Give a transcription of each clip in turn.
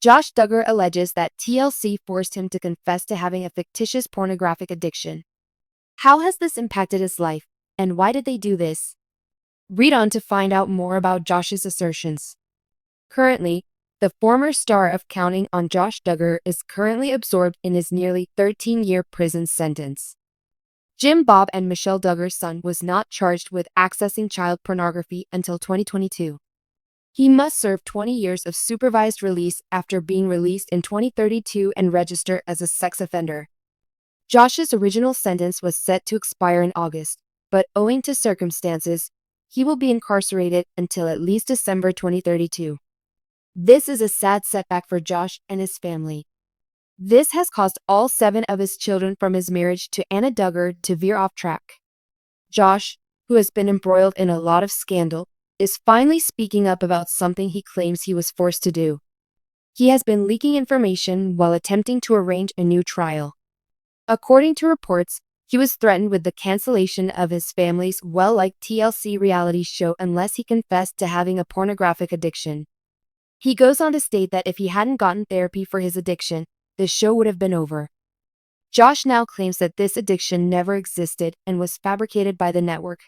Josh Duggar alleges that TLC forced him to confess to having a fictitious pornographic addiction. How has this impacted his life, and why did they do this? Read on to find out more about Josh's assertions. Currently, the former star of Counting on Josh Duggar is currently absorbed in his nearly 13-year prison sentence. Jim Bob and Michelle Duggar's son was not charged with accessing child pornography until 2022. He must serve 20 years of supervised release after being released in 2032 and register as a sex offender. Josh's original sentence was set to expire in August, but owing to circumstances, he will be incarcerated until at least December 2032. This is a sad setback for Josh and his family. This has caused all 7 of his children from his marriage to Anna Duggar to veer off track. Josh, who has been embroiled in a lot of scandal, is finally speaking up about something he claims he was forced to do. He has been leaking information while attempting to arrange a new trial. According to reports, he was threatened with the cancellation of his family's well-liked TLC reality show unless he confessed to having a pornographic addiction. He goes on to state that if he hadn't gotten therapy for his addiction, the show would have been over. Josh now claims that this addiction never existed and was fabricated by the network.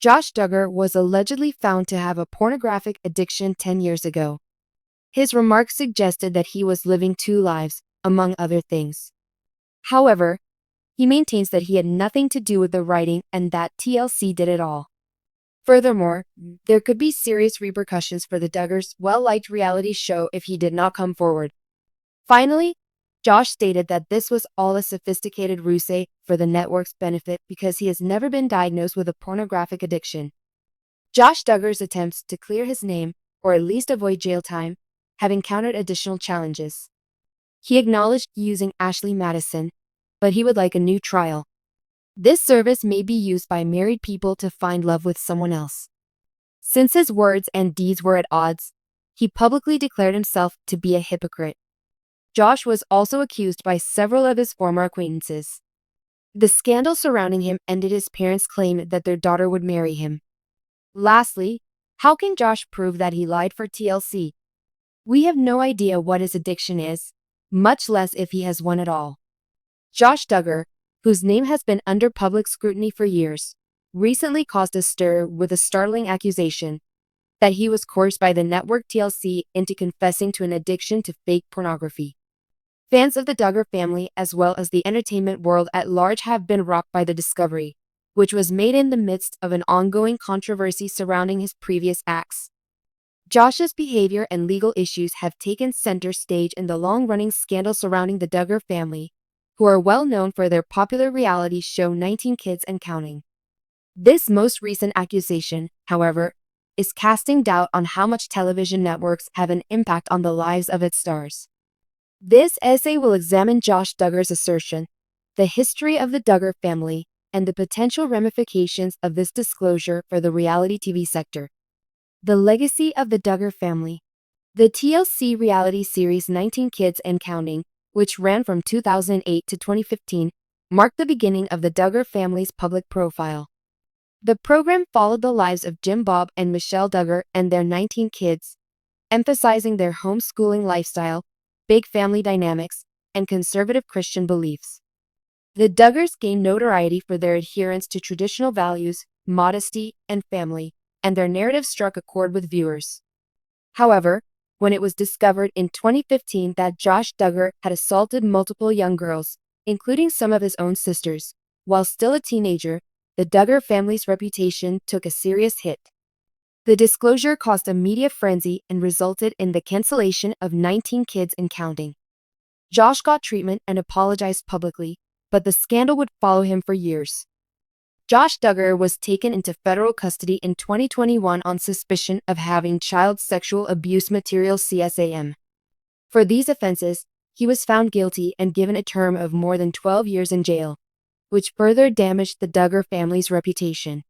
Josh Duggar was allegedly found to have a pornographic addiction 10 years ago. His remarks suggested that he was living 2 lives, among other things. However, he maintains that he had nothing to do with the writing and that TLC did it all. Furthermore, there could be serious repercussions for the Duggars' well-liked reality show if he did not come forward. Finally, Josh stated that this was all a sophisticated ruse for the network's benefit because he has never been diagnosed with a pornographic addiction. Josh Duggar's attempts to clear his name, or at least avoid jail time, have encountered additional challenges. He acknowledged using Ashley Madison, but he would like a new trial. This service may be used by married people to find love with someone else. Since his words and deeds were at odds, he publicly declared himself to be a hypocrite. Josh was also accused by several of his former acquaintances. The scandal surrounding him ended his parents' claim that their daughter would marry him. Lastly, how can Josh prove that he lied for TLC? We have no idea what his addiction is, much less if he has one at all. Josh Duggar, whose name has been under public scrutiny for years, recently caused a stir with a startling accusation that he was coerced by the network TLC into confessing to an addiction to fake pornography. Fans of the Duggar family as well as the entertainment world at large have been rocked by the discovery, which was made in the midst of an ongoing controversy surrounding his previous acts. Josh's behavior and legal issues have taken center stage in the long-running scandal surrounding the Duggar family, who are well known for their popular reality show 19 Kids and Counting. This most recent accusation, however, is casting doubt on how much television networks have an impact on the lives of its stars. This essay will examine Josh Duggar's assertion, the history of the Duggar family, and the potential ramifications of this disclosure for the reality TV sector. The legacy of the Duggar family. The TLC reality series 19 Kids and Counting, which ran from 2008 to 2015, marked the beginning of the Duggar family's public profile. The program followed the lives of Jim Bob and Michelle Duggar and their 19 kids, emphasizing their homeschooling lifestyle, big family dynamics, and conservative Christian beliefs. The Duggars gained notoriety for their adherence to traditional values, modesty, and family, and their narrative struck a chord with viewers. However, when it was discovered in 2015 that Josh Duggar had assaulted multiple young girls, including some of his own sisters, while still a teenager, the Duggar family's reputation took a serious hit. The disclosure caused a media frenzy and resulted in the cancellation of 19 Kids and Counting. Josh got treatment and apologized publicly, but the scandal would follow him for years. Josh Duggar was taken into federal custody in 2021 on suspicion of having child sexual abuse material (CSAM). For these offenses, he was found guilty and given a term of more than 12 years in jail, which further damaged the Duggar family's reputation.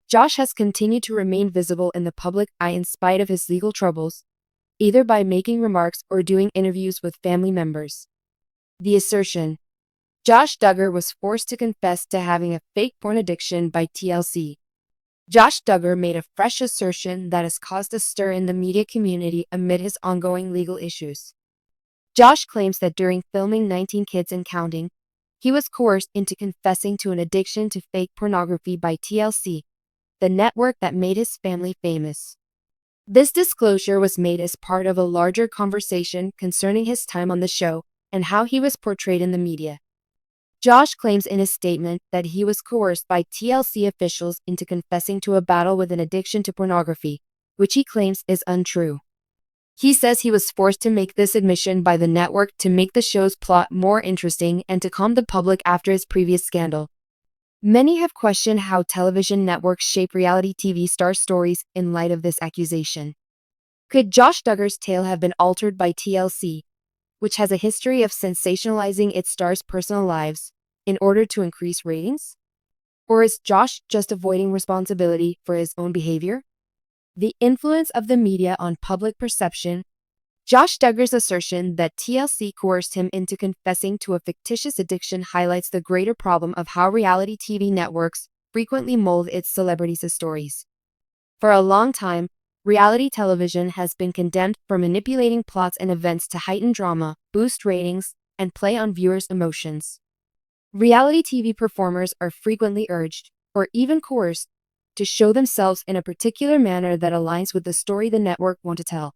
Josh has continued to remain visible in the public eye in spite of his legal troubles, either by making remarks or doing interviews with family members. The assertion: Josh Duggar was forced to confess to having a fake porn addiction by TLC. Duggar made a fresh assertion that has caused a stir in the media community amid his ongoing legal issues. Josh claims that during filming 19 Kids and Counting, he was coerced into confessing to an addiction to fake pornography by TLC, the network that made his family famous. This disclosure was made as part of a larger conversation concerning his time on the show and how he was portrayed in the media. Josh claims in his statement that he was coerced by TLC officials into confessing to a battle with an addiction to pornography, which he claims is untrue. He says he was forced to make this admission by the network to make the show's plot more interesting and to calm the public after his previous scandal. Many have questioned how television networks shape reality TV star stories in light of this accusation. Could Josh Duggar's tale have been altered by TLC, which has a history of sensationalizing its stars' personal lives, in order to increase ratings? Or is Josh just avoiding responsibility for his own behavior? The influence of the media on public perception. Josh Duggar's assertion that TLC coerced him into confessing to a fictitious addiction highlights the greater problem of how reality TV networks frequently mold its celebrities' stories. For a long time, reality television has been condemned for manipulating plots and events to heighten drama, boost ratings, and play on viewers' emotions. Reality TV performers are frequently urged, or even coerced, to show themselves in a particular manner that aligns with the story the network wants to tell.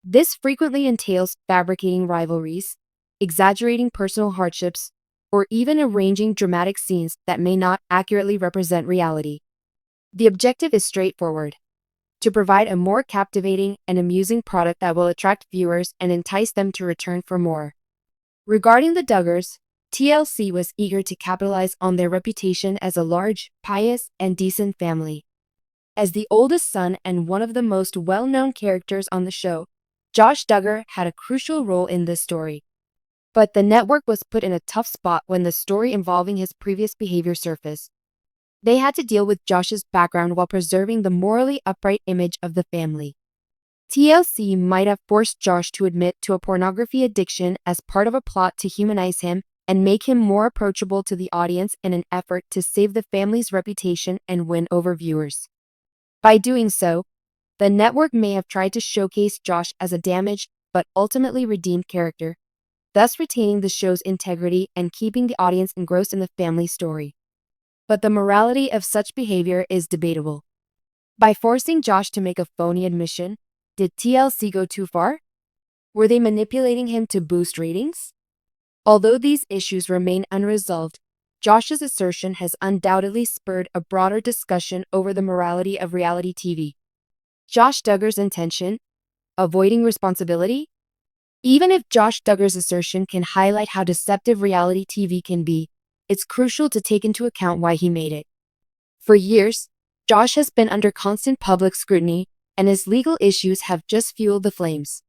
This frequently entails fabricating rivalries, exaggerating personal hardships, or even arranging dramatic scenes that may not accurately represent reality. The objective is straightforward: to provide a more captivating and amusing product that will attract viewers and entice them to return for more. Regarding the Duggars, TLC was eager to capitalize on their reputation as a large, pious, and decent family. As the oldest son and one of the most well-known characters on the show, Josh Duggar had a crucial role in this story. But the network was put in a tough spot when the story involving his previous behavior surfaced. They had to deal with Josh's background while preserving the morally upright image of the family. TLC might have forced Josh to admit to a pornography addiction as part of a plot to humanize him and make him more approachable to the audience in an effort to save the family's reputation and win over viewers. By doing so, the network may have tried to showcase Josh as a damaged but ultimately redeemed character, thus retaining the show's integrity and keeping the audience engrossed in the family story. But the morality of such behavior is debatable. By forcing Josh to make a phony admission, did TLC go too far? Were they manipulating him to boost ratings? Although these issues remain unresolved, Josh's assertion has undoubtedly spurred a broader discussion over the morality of reality TV. Josh Duggar's intention? Avoiding responsibility? Even if Josh Duggar's assertion can highlight how deceptive reality TV can be, it's crucial to take into account why he made it. For years, Josh has been under constant public scrutiny, and his legal issues have just fueled the flames.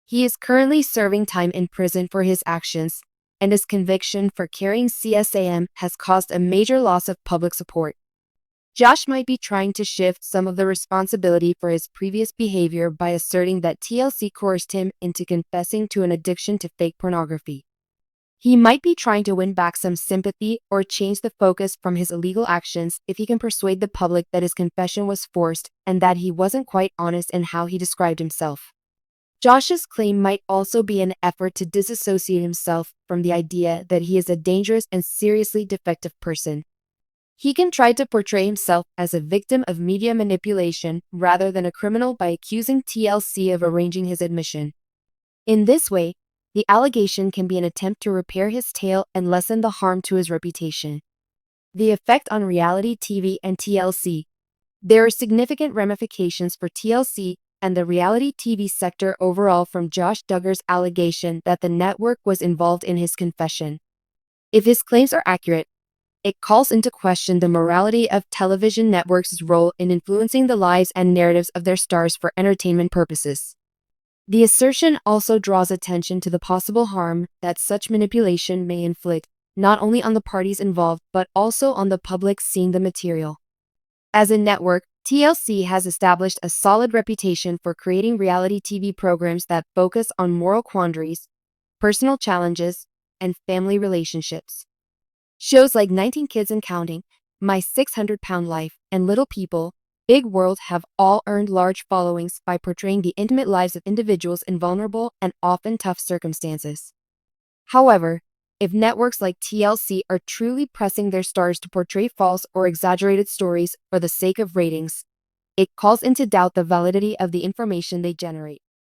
He is currently serving time in prison for his actions, and his conviction for carrying CSAM has caused a major loss of public support. Josh might be trying to shift some of the responsibility for his previous behavior by asserting that TLC coerced him into confessing to an addiction to fake pornography. He might be trying to win back some sympathy or change the focus from his illegal actions if he can persuade the public that his confession was forced and that he wasn't quite honest in how he described himself. Josh's claim might also be an effort to disassociate himself from the idea that he is a dangerous and seriously defective person. He can try to portray himself as a victim of media manipulation rather than a criminal by accusing TLC of arranging his admission. In this way, the allegation can be an attempt to repair his tale and lessen the harm to his reputation. The effect on reality TV and TLC. There are significant ramifications for TLC and the reality TV sector overall from Josh Duggar's allegation that the network was involved in his confession. If his claims are accurate, it calls into question the morality of television networks' role in influencing the lives and narratives of their stars for entertainment purposes. The assertion also draws attention to the possible harm that such manipulation may inflict, not only on the parties involved but also on the public seeing the material. As a network, TLC has established a solid reputation for creating reality TV programs that focus on moral quandaries, personal challenges, and family relationships. Shows like 19 Kids and Counting, My 600-Pound Life, and Little People, Big World have all earned large followings by portraying the intimate lives of individuals in vulnerable and often tough circumstances. However, if networks like TLC are truly pressing their stars to portray false or exaggerated stories for the sake of ratings, it calls into doubt the validity of the information they generate.